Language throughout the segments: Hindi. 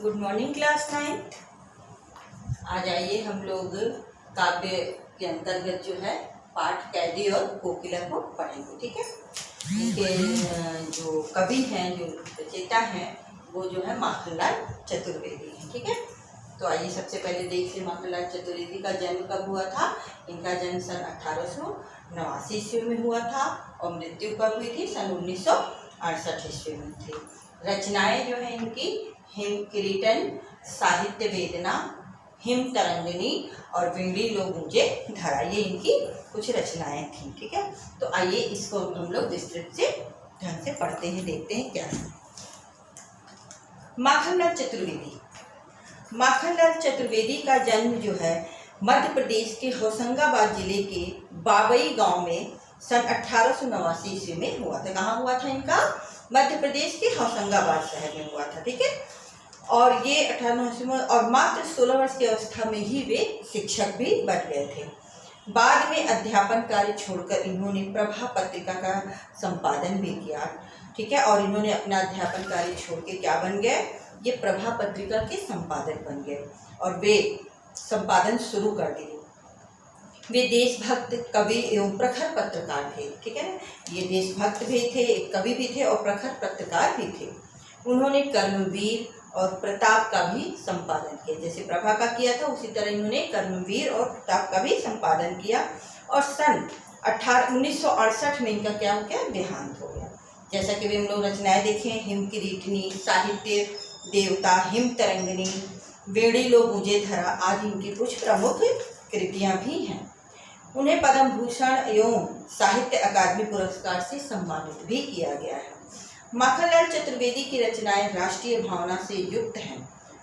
Good morning class 9th। आज आइए हम लोग काव्य के अंतर्गत जो है पाठ कैदी और कोकिला को पढ़ेंगे। ठीक है। इनके जो कवि हैं, जो रचयिता हैं, वो जो है माखनलाल चतुर्वेदी हैं। ठीक है। तो आइए सबसे पहले देख लें माखनलाल चतुर्वेदी का जन्म कब हुआ था। इनका जन्म सन 1889 ईस्वी में हुआ था और मृत्यु कब हुई थी, सन 1968 ईस्वी में थी। रचनाएं जो है इनकी हिम किरीटन, साहित्य वेदना, हिम तरंगिनी और विंडी लो मुझे धरा, ये इनकी कुछ रचनाएं थी। ठीक है। तो आइए इसको हम लोग विस्तृत से ढंग से पढ़ते हैं, देखते हैं क्या है। माखनलाल चतुर्वेदी। माखनलाल चतुर्वेदी का जन्म जो है मध्य प्रदेश के होशंगाबाद जिले के बाबई गांव में सन 1889 ईस्वी में हुआ था। कहाँ हुआ था इनका? मध्य प्रदेश के होशंगाबाद शहर में हुआ था। ठीक है। और ये 1889 में और मात्र 16 वर्ष की अवस्था में ही वे शिक्षक भी बन गए थे। बाद में अध्यापन कार्य छोड़कर इन्होंने प्रभा पत्रिका का संपादन भी किया। ठीक है। और इन्होंने अपना अध्यापन कार्य छोड़ के क्या बन गए, ये प्रभा पत्रिका के संपादक बन गए और वे संपादन शुरू कर दिए। वे देशभक्त कवि एवं प्रखर पत्रकार थे। ठीक है ना। ये देशभक्त भी थे, एक कवि भी थे और प्रखर पत्रकार भी थे। उन्होंने कर्मवीर और प्रताप का भी संपादन किया। जैसे प्रभा का किया था उसी तरह इन्होंने कर्मवीर और प्रताप का भी संपादन किया और सन 1968 में इनका क्या हो गया, देहांत हो गया। जैसा कि हम लोग रचनाएं देखें, हिम किरीटनी, साहित्य देवता, हिम तरंगिनी, वेड़ी लो मुझे धरा आदि इनकी कुछ प्रमुख कृतियां भी हैं। उन्हें पद्म भूषण एवं साहित्य अकादमी पुरस्कार से सम्मानित भी किया गया है। माखनलाल चतुर्वेदी की रचनाएं राष्ट्रीय भावना से युक्त हैं।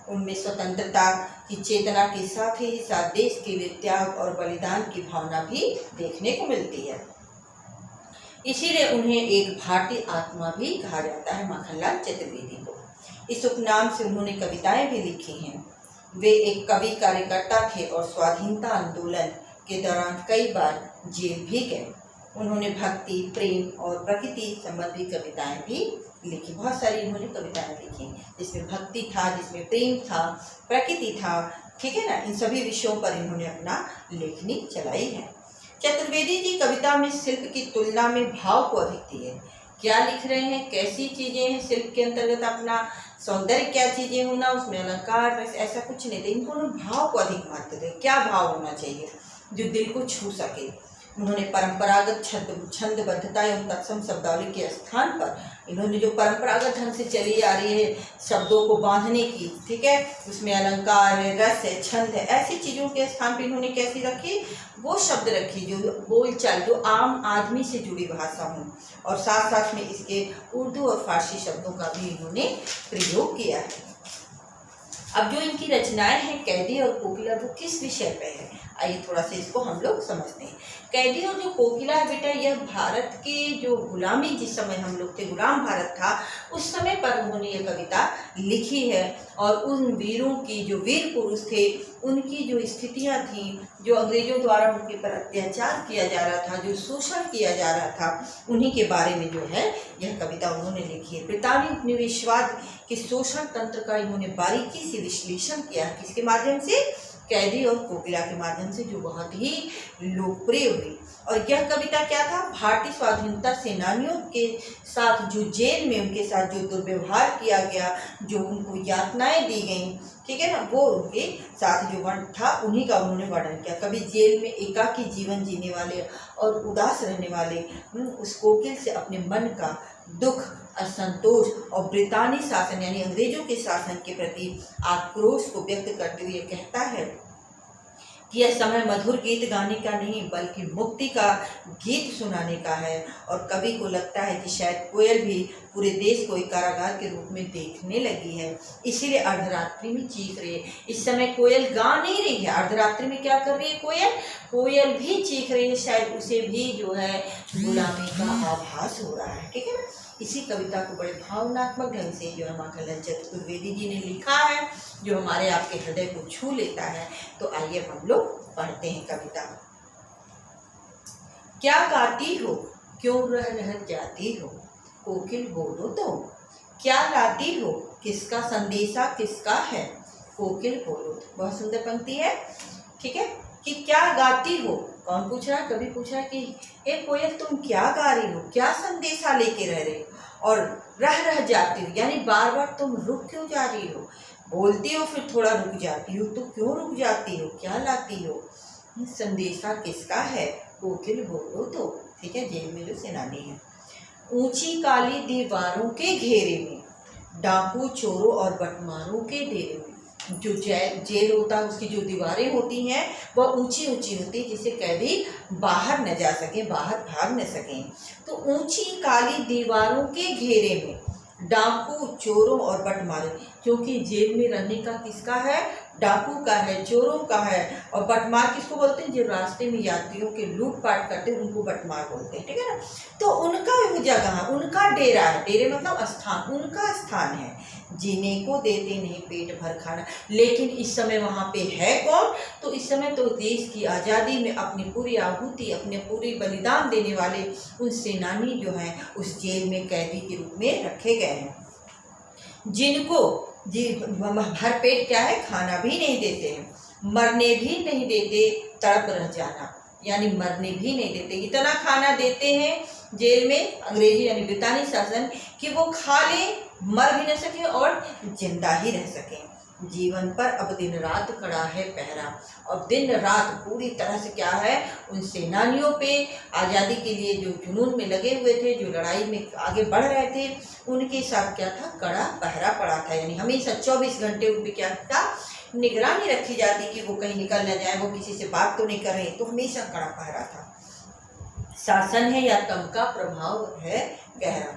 उनमें स्वतंत्रता की चेतना के साथ ही साथ देश के लिए त्याग और बलिदान की भावना भी देखने को मिलती है। इसीलिए उन्हें एक भारतीय आत्मा भी कहा जाता है, माखनलाल चतुर्वेदी को। इस उपनाम से उन्होंने कविताएं भी लिखी हैं। वे एक कवि कार्यकर्ता थे और स्वाधीनता आंदोलन के दौरान कई बार जेल भी गए। उन्होंने भक्ति, प्रेम और प्रकृति संबंधी कविताएं भी लिखी। बहुत सारी इन्होंने कविताएं लिखी जिसमें भक्ति था, जिसमें प्रेम था, प्रकृति था। ठीक है ना। इन सभी विषयों पर इन्होंने अपना लेखनी चलाई है। चतुर्वेदी जी कविता में शिल्प की तुलना में भाव को अधिक दिए। क्या लिख रहे हैं, कैसी चीजें हैं शिल्प के अंतर्गत, अपना सौंदर्य क्या चीजें होना, उसमें अलंकार, ऐसा कुछ नहीं था। इनको भाव को अधिक महत्व दे। क्या भाव होना चाहिए जो दिल को छू सके। उन्होंने परंपरागत छंदबद्धता एवं तत्सम शब्दावली के स्थान पर इन्होंने जो परंपरागत ढंग से चली आ रही है शब्दों को बांधने की, ठीक है, उसमें अलंकार है, रस है, छंद है, ऐसी चीज़ों के स्थान पर इन्होंने कैसी रखी, वो शब्द रखी जो बोलचाल, जो आम आदमी से जुड़ी भाषा हो, और साथ साथ में इसके उर्दू और फारसी शब्दों का भी इन्होंने प्रयोग किया है। अब जो इनकी रचनाएं हैं कैदी और कोकिला, वो किस विषय पे है, आइए थोड़ा सा इसको हम लोग समझते हैं। कैदी और जो कोकिला है बेटा, यह भारत की जो गुलामी, जिस समय हम लोग थे, गुलाम भारत था, उस समय पर उन्होंने ये कविता लिखी है। और उन वीरों की, जो वीर पुरुष थे, उनकी जो स्थितियां थी, जो अंग्रेजों द्वारा उनके पर अत्याचार किया जा रहा था, जो शोषण किया जा रहा था, उन्हीं के बारे में जो है यह कविता उन्होंने लिखी है। ब्रितानी उपनिवेशवाद के शोषण तंत्र का इन्होंने बारीकी से विश्लेषण किया है। किसके माध्यम से? कैदी और कोकिला के माध्यम से, जो बहुत ही लोकप्रिय हुई। और यह कविता क्या था? भारतीय स्वाधीनता सेनानियों के साथ जो जेल में उनके साथ जो दुर्व्यवहार किया गया, जो उनको यातनाएं दी गई, ठीक है ना, वो उनके साथ जो वर्ण था उन्हीं का उन्होंने वर्णन किया। कभी जेल में एकाकी जीवन जीने वाले और उदास रहने वाले उस कोकिल से अपने मन का दुख, असंतोष और ब्रितानी शासन यानी अंग्रेजों के शासन के प्रति आक्रोश को व्यक्त करते हुए कहता है कि यह समय मधुर गीत गाने का नहीं बल्कि मुक्ति का गीत सुनाने का है। और कवि को लगता है कि शायद कोयल भी पूरे देश को एक कारागार के रूप में देखने लगी है, इसीलिए अर्धरात्रि में चीख रही है। इस समय कोयल गा नहीं रही है, अर्धरात्रि में क्या कर रही है कोयल? कोयल भी चीख रही है, शायद उसे भी जो है गुलामी का आभास हो रहा है। ठीक है ना। इसी कविता को बड़े भावनात्मक ढंग से जो है माखनलाल चतुर्वेदी जी ने लिखा है, जो हमारे आपके हृदय को छू लेता है। तो आइए हम लोग पढ़ते हैं कविता। क्या गाती हो, क्यों रह रह जाती हो, कोकिल बोलो तो, क्या लाती हो, किसका संदेशा किसका है, कोकिल बोलो। बहुत सुंदर पंक्ति है, ठीक है। कि क्या गाती हो, कौन पूछ रहा है, कभी पूछा है कि ए कोयल तुम क्या गा रही हो, क्या संदेशा लेके रह रही हो। और रह जाती हो यानी बार बार तुम रुक क्यों जा रही हो, बोलती हो फिर थोड़ा रुक जाती हो, तो क्यों रुक जाती हो, क्या लाती हो, संदेशा किसका है, कोकिल बोलो तो, ठीक है। जेल में जो सेनानी है। ऊंची काली दीवारों के घेरे में, डाकू चोरों और बटमारों के डेरे में। जो जेल होता है उसकी जो दीवारें होती हैं वह ऊंची ऊंची होती है, जिससे कैदी बाहर न जा सके, बाहर भाग न सकें। तो ऊंची काली दीवारों के घेरे में डाकू चोरों और बटमारों, क्योंकि जेल में रहने का किसका है, डाकू का है, चोरों का है। और बटमार किसको बोलते हैं, जो रास्ते में यात्रियों के लूटपाट करते हैं उनको बटमार बोलते हैं, ठीक है ना। तो उनका जगह, उनका डेरा है, डेरे मतलब स्थान, उनका स्थान है। जीने को देते नहीं पेट भर खाना, लेकिन इस समय वहाँ पे है कौन, तो इस समय तो देश की आज़ादी में अपनी पूरी आहुति, अपने पूरी बलिदान देने वाले उन सेनानी जो हैं उस जेल में कैदी के रूप में रखे गए हैं, जिनको भर पेट क्या है, खाना भी नहीं देते हैं, मरने भी नहीं देते, तड़प रह जाना यानी मरने भी नहीं देते। इतना खाना देते हैं जेल में अंग्रेजी यानी ब्रितानी शासन कि वो खा ले, मर भी न सके और जिंदा ही रह सके। जीवन पर अब दिन रात कड़ा है पहरा, और दिन रात पूरी तरह से क्या है, उन सेनानियों पे आज़ादी के लिए जो जुनून में लगे हुए थे, जो लड़ाई में आगे बढ़ रहे थे, उनके साथ क्या था, कड़ा पहरा पड़ा था। यानी हमेशा 24 घंटे उन पर क्या था, निगरानी रखी जाती कि वो कहीं निकल न जाए, वो किसी से बात तो नहीं कर रहे, तो हमेशा कड़ा पहरा था। शासन है या तम का प्रभाव है गहरा,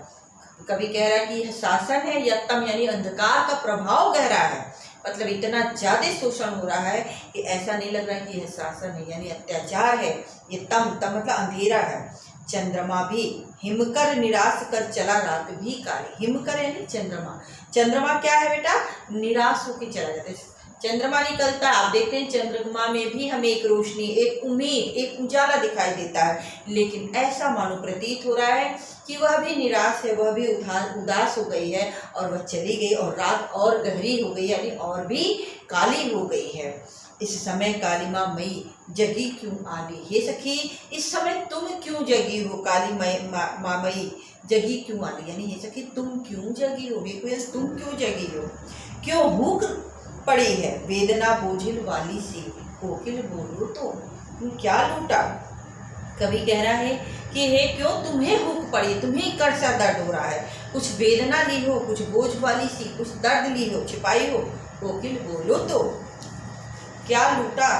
कभी कह रहा है कि यह शासन है या तम यानी अंधकार का प्रभाव गहरा है, मतलब इतना ज़्यादा शोषण हो रहा है कि ऐसा नहीं लग रहा है कि यह शासन है यानी अत्याचार है। ये तम मतलब अंधेरा है। चंद्रमा भी हिमकर निराश कर चला रात भी काली, हिमकर यानी चंद्रमा, चंद्रमा क्या है बेटा, निराश होकर चला जाता है। चंद्रमा निकलता है, आप देखते हैं चंद्रमा में भी हमें एक रोशनी, एक उम्मीद, एक उजाला दिखाई देता है, लेकिन ऐसा मानो प्रतीत हो रहा है कि वह भी निराश है, वह भी उदास हो गई है और वह चली गई, और रात और गहरी हो गई यानी और भी काली हो गई है। इस समय काली माँ मई जगी क्यों आली, हे सखी इस समय तुम क्यों जगी हो, काली माँ मई जगी क्यों आली यानी हे सखी तुम क्यों जगी हो, तुम क्यों जगी हो, क्यों भूख पड़ी है वेदना बोझिल वाली सी, कोकिल बोलो तो क्या लूटा। कवि कह रहा है कि हे क्यों तुम्हें भूख पड़ी, तुम्हें कर्सा दर्द हो रहा है, कुछ वेदना ली हो, कुछ बोझ वाली सी, कुछ दर्द ली हो, छिपाई हो, कोकिल बोलो तो क्या लूटा।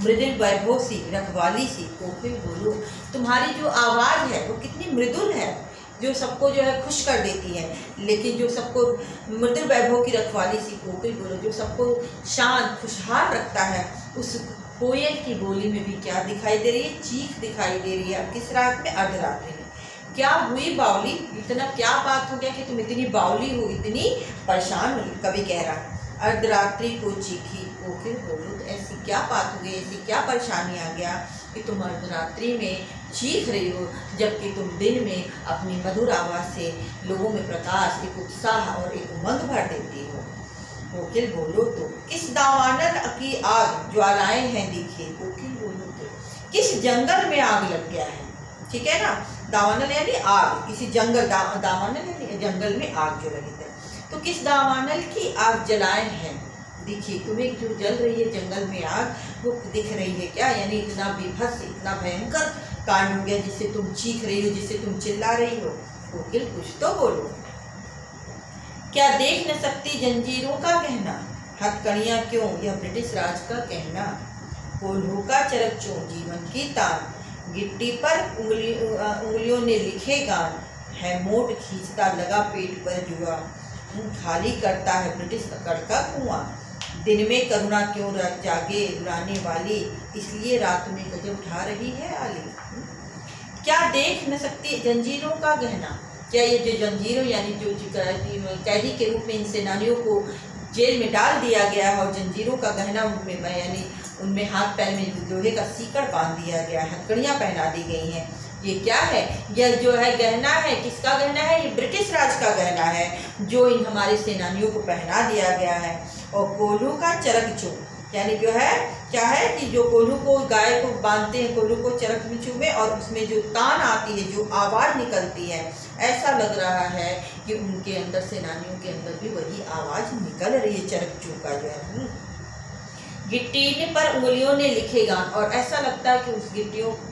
मृदुल वैभव सी रखवाली सी, कोकिल बोलो, तुम्हारी जो आवाज़ है वो कितनी मृदुल है, जो सबको जो है खुश कर देती है, लेकिन जो सबको मृदुल वैभव की रखवाली सी, कोकिल बोलो, जो सबको शांत खुशहाल रखता है, उस कोयल की बोली में भी क्या दिखाई दे रही है, चीख दिखाई दे रही है। किस रात में, अर्धरात्रि में। क्या हुई बावली, इतना क्या बात हो गया कि तुम इतनी बावली हो, इतनी परेशान हो, कवि कह रहा है। अर्धरात्रि को चीखी कोकिल बोलो, तो ऐसी क्या बात हो गई, ऐसी क्या परेशानी आ गया कि तुम अर्धरात्रि में चीख रही हो, जबकि तुम दिन में अपनी मधुर आवाज़ से लोगों में प्रकाश, एक उत्साह और एक उमंग भर देती हो। कोकिल बोलो तो किस दावानल की आग ज्वालाएं हैं दिखे, कोकिल बोलो तो किस जंगल में आग लग गया है, ठीक है ना। दावानल यानी आग, किसी जंगल, दावानल यानी जंगल में आग जो लगी है, तो किस दावानल की आग जलाए हैं दिखी, तुम्हें जो जल रही है जंगल में आग वो दिख रही है क्या, यानी इतना विभत्स, इतना भयंकर कांड हो गया जिससे तुम चीख रही हो, जिससे तुम चिल्ला रही हो, कोकिल कुछ तो बोलो। क्या देख न सकती जंजीरों का कहना, हथकड़ियाँ क्यों यह ब्रिटिश राज का कहना, कोल्हों का चरक चों जीवन की तान, गिट्टी पर उंगलियों ने लिखे गान, है मोट खींचता लगा पेट पर जुआ, खाली करता है ब्रिटिश अकड़ का कुआं, दिन में करुणा क्यों जागे रुलाने वाली, इसलिए रात में गजब उठा रही है आली। क्या देख न सकती जंजीरों का गहना, क्या ये जो जंजीरों यानी जो कैदी के रूप में इन सेनानियों को जेल में डाल दिया गया है और जंजीरों का गहना उनमें यानी उनमें हाथ पैर में लोहे का सीकड़ बांध दिया गया है, हथकड़ियाँ पहना दी गई हैं, ये क्या है? यह जो है गहना है, किसका गहना है? ये ब्रिटिश राज का गहना है जो इन हमारे सेनानियों को पहना दिया गया है। और कोल्हू का चरक चूम, यानी जो है क्या है कि जो कोल्हू को, गाय को बांधते हैं, कोल्हू को चरक में चूमे और उसमें जो तान आती है, जो आवाज़ निकलती है, ऐसा लग रहा है कि उनके अंदर, सेनानियों के अंदर भी वही आवाज़ निकल रही है चरक चूम का जो है। गिट्टी पर उंगलियों ने लिखे गान, और ऐसा लगता है कि उस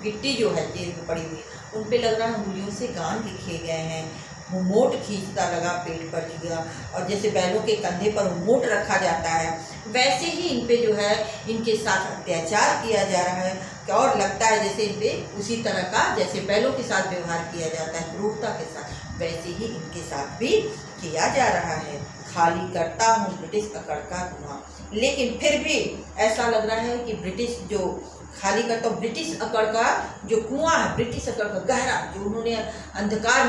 गिट्टी जो है जेल में पड़ी हुई, उन पे लग रहा है उंगलियों से गान लिखे गए हैं। मोट खींचता लगा पेट पर जिगरा, और जैसे बैलों के कंधे पर मोट रखा जाता है, वैसे ही इन पे जो है इनके साथ अत्याचार किया जा रहा है। और लगता है जैसे इन पे उसी तरह का जैसे बैलों के साथ व्यवहार किया जाता है क्रूरता के साथ, वैसे ही इनके साथ भी किया जा रहा है। खाली करता हूँ ब्रिटिश अकड़ का धुआं, लेकिन फिर भी ऐसा लग रहा है कि ब्रिटिश जो खाली करता हूँ, ब्रिटिश अकड़ का जो कुआं है, ब्रिटिश अकड़ का गहरा, जो उन्होंने अंधकार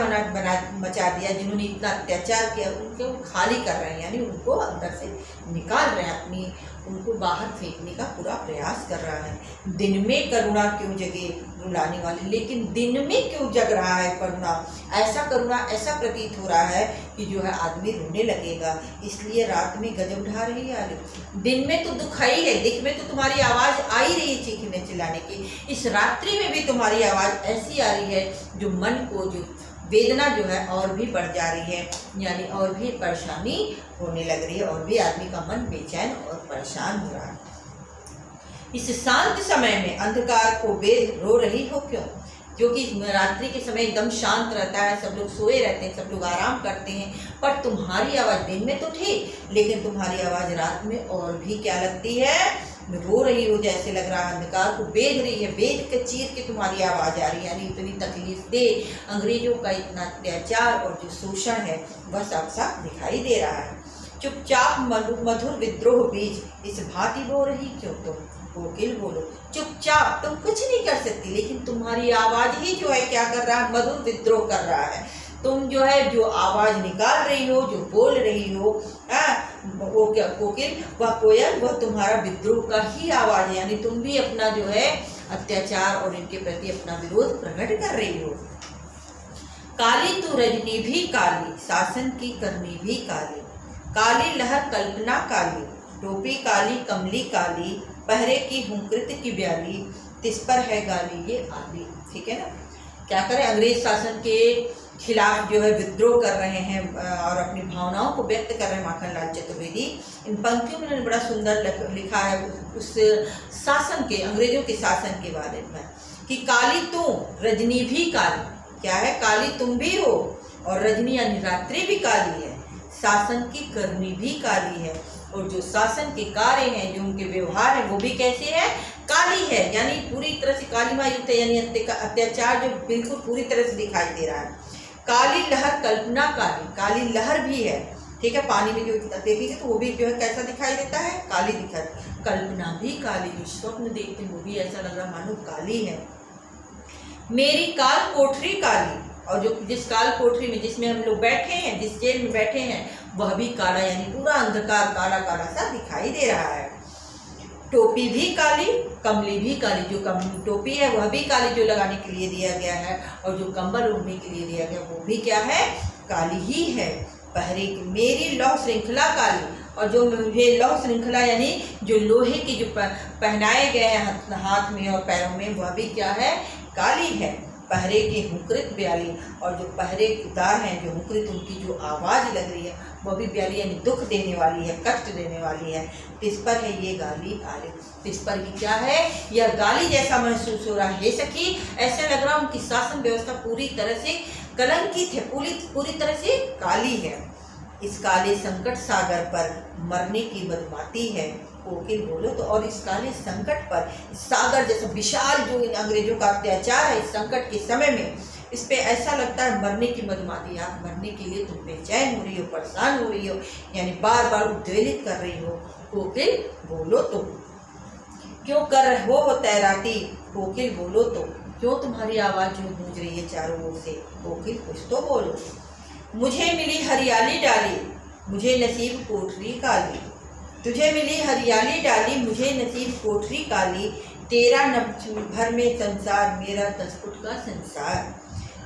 मचा दिया, जिन्होंने इतना अत्याचार किया, उनको खाली कर रहे हैं, यानी उनको अंदर से निकाल रहे हैं, उनको बाहर फेंकने का पूरा प्रयास कर रहा है। दिन में करुणा क्यों जगे रुलाने वाले, लेकिन दिन में क्यों जग रहा है करुणा? ऐसा प्रतीत हो रहा है कि जो है आदमी रोने लगेगा, इसलिए रात में गजब ढा रही है आलू। दिन में तो दुख ही है, दिन में तो तुम्हारी आवाज़ आ ही रही है चीखने चिल्लाने की, इस रात्रि में भी तुम्हारी आवाज़ ऐसी आ रही है जो मन को, जो वेदना जो है और भी बढ़ जा रही है, यानी और भी परेशानी होने लग रही है, और भी आदमी का मन बेचैन और परेशान हो रहा है। इस शांत समय में अंधकार को बेद रो रही हो क्यों? क्योंकि रात्रि के समय एकदम शांत रहता है, सब लोग सोए रहते हैं, सब लोग आराम करते हैं, पर तुम्हारी आवाज़ दिन में तो थी, लेकिन तुम्हारी आवाज़ रात में और भी क्या लगती है? रो रही हो, जैसे लग रहा है अंधकार को बेध रही है, बेध के चीर के तुम्हारी आवाज़ आ रही है, यानी इतनी तकलीफ दे, अंग्रेजों का इतना अत्याचार और जो शोषण है वह साफ साफ दिखाई दे रहा है। चुपचाप मधुर विद्रोह बीज इस भांति बो रही क्यों तुम? कोकिल बोलो, चुपचाप, तुम कुछ नहीं कर सकती, लेकिन तुम्हारी आवाज़ ही जो है क्या कर रहा है? मधुर विद्रोह कर रहा है। तुम जो है जो आवाज़ निकाल रही हो, जो बोल रही हो, वो क्या कोकिल, वह कोयल, वह तुम्हारा विद्रोह का ही आवाज़ है, यानी तुम भी अपना जो है अत्याचार और इनके प्रति अपना विरोध प्रकट कर रही हो। काली तू रजनी भी काली, शासन की करनी भी काली, काली लहर कल्पना काली, टोपी काली कमली काली, पहरे की हुंकृत की ब्याली, तिस पर है गाली ये आली। ठीक है ना? क्या करें, अंग्रेज शासन के खिलाफ जो है विद्रोह कर रहे हैं और अपनी भावनाओं को व्यक्त कर रहे हैं माखनलाल चतुर्वेदी। इन पंक्तियों में उन्होंने बड़ा सुंदर लिखा है उस शासन के, अंग्रेजों के शासन के बारे में, कि काली तू रजनी भी काली, क्या है? काली तुम भी हो, और रजनी यानी रात्रि भी काली है, शासन की करनी भी काली है, और जो शासन के कार्य हैं, जो उनके व्यवहार है, वो भी कैसे है? काली है, यानी पूरी तरह से कालीमा युक्त है, यानी अत्याचार जो बिल्कुल पूरी तरह से दिखाई दे रहा है। काली लहर कल्पना काली, काली लहर भी है, ठीक है, पानी में जो देखेंगे तो वो भी जो है कैसा दिखाई देता है? काली दिखाई। कल्पना भी काली, जो स्वप्न देखते हैं वो भी ऐसा लग रहा मानो काली है। मेरी काल कोठरी काली, और जो जिस काल कोठरी में जिसमें हम लोग बैठे हैं, जिस जेल में बैठे हैं, वह भी काला, यानी पूरा अंधकार काला काला सा दिखाई दे रहा है। टोपी भी काली, कमली भी काली, जो टोपी है वह भी काली जो लगाने के लिए दिया गया है, और जो कंबल ओढ़ने के लिए दिया गया वो भी क्या है? काली ही है। पहरे की मेरी लौह श्रृंखला काली, और जो मुझे लौह श्रृंखला यानी जो लोहे की जो पहनाए गए हैं हाथ में और पैरों में, वह भी क्या है? काली है। पहरे की हुंकृत ब्याली, और जो पहरेदार हैं, जो हुंकृत उनकी जो आवाज़ लग रही है वह भी ब्याली, यानी दुख देने वाली है, कष्ट देने वाली है। तिस पर है ये गाली आले, तिस पर की क्या है? यह गाली जैसा महसूस हो रहा है सखी, ऐसे लग रहा है उनकी शासन व्यवस्था पूरी तरह से कलंकित है, पूरी तरह से काली है। इस काले संकट सागर पर मरने की मधुमाती है, कोकिल बोलो तो। और इस काले संकट पर सागर जैसा विशाल जो इन अंग्रेजों का अत्याचार है, इस संकट के समय में इस पे ऐसा लगता है मरने की मधुमाती, आप मरने के लिए तुम बेचैन हो रही हो, परेशान हो रही हो, यानी बार बार उद्वेलित कर रही हो। कोकिल बोलो तो, क्यों कर रहे हो तैराती? कोकिल बोलो तो, क्यों तुम्हारी आवाज़ जो गूंज रही है चारों ओर से? कोकिल कुछ तो बोलो। मुझे मिली हरियाली डाली, मुझे नसीब कोठरी काली, तुझे मिली हरियाली डाली, मुझे नसीब कोठरी काली, तेरा नभ भर में संसार, मेरा 10 फुट का संसार।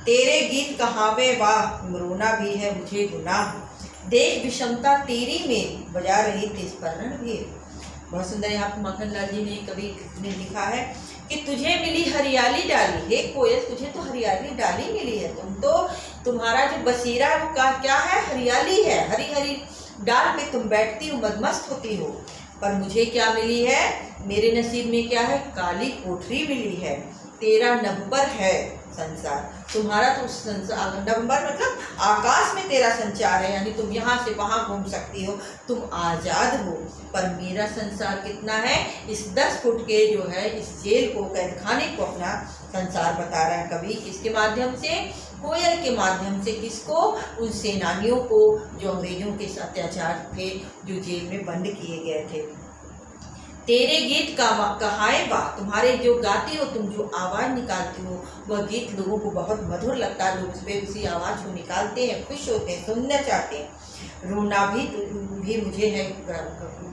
तेरे गीत कहावे वाह, रोना भी है मुझे गुनाह। देख विषमता तेरी में, बजा रही थी स्मरण भी। बहुत सुंदर यहाँ पर माखनलाल जी ने कवि ने लिखा है कि तुझे मिली हरियाली डाली, हे कोयल तुझे तो हरियाली डाली मिली है। तुम्हारा जो बसेरा का क्या है, हरियाली है, हरी हरी डाल पे तुम बैठती हो, मदमस्त होती हो। पर मुझे क्या मिली है, मेरे नसीब में क्या है, काली कोठरी मिली है। तेरा नभपर है संसार, तुम्हारा तो संसार, नवंबर मतलब आकाश में तेरा संचार है, यानी तुम यहाँ से वहाँ घूम सकती हो, तुम आज़ाद हो। पर मेरा संसार कितना है, इस 10 फुट के जो है इस जेल को, कैद खाने को अपना संसार बता रहा है कवि। किसके माध्यम से, कोयल के माध्यम से। किसको, उन सेनानियों को जो अंग्रेजों के अत्याचार थे, जो जेल में बंद किए गए थे। तेरे गीत का कहाए वाह, तुम्हारे जो गाती हो तुम, जो आवाज़ निकालती हो, वह गीत लोगों को बहुत मधुर लगता है। लोग उस पर उसी आवाज़ को निकालते हैं, खुश होते हैं, सुनना चाहते हैं। रोना भी मुझे है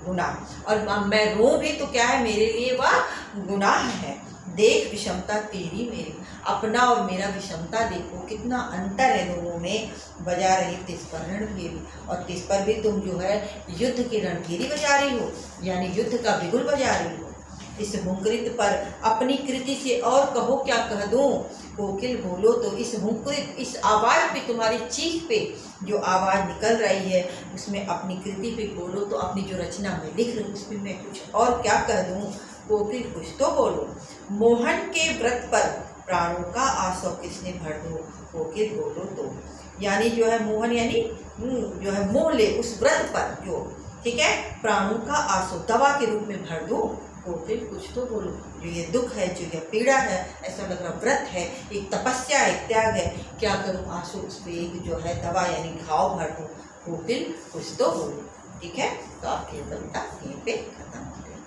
गुनाह, और मैं रो भी तो क्या है, मेरे लिए वह गुनाह है। देख विषमता तेरी मेरी, अपना और मेरा विषमता देखो, कितना अंतर है दोनों में। बजा रही तिस पर रणभेरी, और तिस पर भी तुम जो है युद्ध की रणभेरी बजा रही हो, यानी युद्ध का बिगुल बजा रही हो। इस हुंकृत पर अपनी कृति से और कहो क्या कह दूं, कोकिल बोलो तो इस हुंकृत, इस आवाज़ पे, तुम्हारी चीख पे जो आवाज़ निकल रही है, उसमें अपनी कृति पे बोलो तो, अपनी जो रचना में लिख रही हूँ उसमें मैं कुछ और क्या कह दूं, कोकिल कुछ तो बोलो। मोहन के व्रत पर प्राणों का आसो किसने भर दो, कोकिल बोलो तो। यानी जो है मोहन, यानी जो है मोह ले उस व्रत पर, जो ठीक है, प्राणों का आंसू दवा के रूप में भर दो, कोकिल कुछ तो बोलो। जो ये दुख है, जो ये पीड़ा है, ऐसा लग रहा व्रत है, एक तपस्या है, एक त्याग है, क्या करूँ, आंसू उस पर एक जो है दवा यानी घाव भर दूँ, कोकिल कुछ तो बोलो। ठीक है, तो आपकी कविता यहीं पे खत्म होती है।